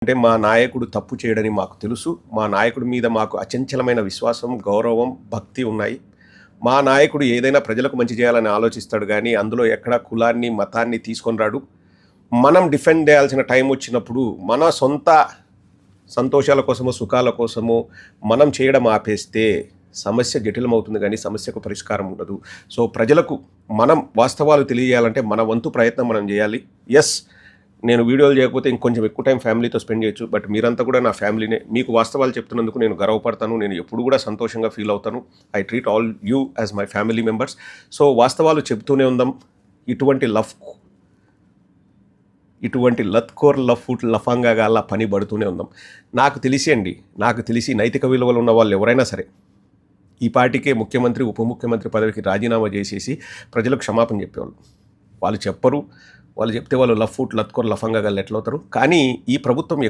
అంటే మా నాయకుడు తప్పు చేయడని మాకు తెలుసు. మా నాయకుడి మీద మాకు అచంచలమైన విశ్వాసం, గౌరవం, భక్తి ఉన్నాయి. మా నాయకుడు ఏదైనా ప్రజలకు మంచి చేయాలని ఆలోచిస్తాడు కానీ అందులో ఎక్కడా కులాన్ని, మతాన్ని తీసుకొని రాడు. మనం డిఫెండ్ చేయాల్సిన టైం వచ్చినప్పుడు మన సొంత సంతోషాల కోసమో, సుఖాల కోసమో మనం చేయడం ఆపేస్తే సమస్య జటిలమవుతుంది కానీ సమస్యకు పరిష్కారం ఉండదు. సో ప్రజలకు మనం వాస్తవాలు తెలియజేయాలంటే మన వంతు ప్రయత్నం మనం చేయాలి. ఎస్, నేను వీడియోలు చేయకపోతే ఇంకొంచెం ఎక్కువ టైం ఫ్యామిలీతో స్పెండ్ చేయొచ్చు. బట్ మీరంతా కూడా నా ఫ్యామిలీనే. మీకు వాస్తవాలు చెప్తున్నందుకు నేను గర్వపడతాను. నేను ఎప్పుడు కూడా సంతోషంగా ఫీల్ అవుతాను. I treat all you as my family members. So వాస్తవాలు చెప్తూనే ఉందాం. ఇటువంటి లత్కోర్ లఫ్ఫుట్ లఫంగా అలా పని పడుతూనే ఉందాం. నాకు తెలిసి నైతిక విలువలు ఉన్న వాళ్ళు ఎవరైనా సరే ఈ పార్టీకే ముఖ్యమంత్రి, ఉప ముఖ్యమంత్రి పదవికి రాజీనామా చేసేసి ప్రజలకు క్షమాపణ చెప్పేవాళ్ళు. వాళ్ళు చెప్పరు. వాళ్ళు చెప్తే వాళ్ళు లఫ్ఫుట్ లత్కోర్ లఫంగా ఎట్లవుతారు. కానీ ఈ ప్రభుత్వం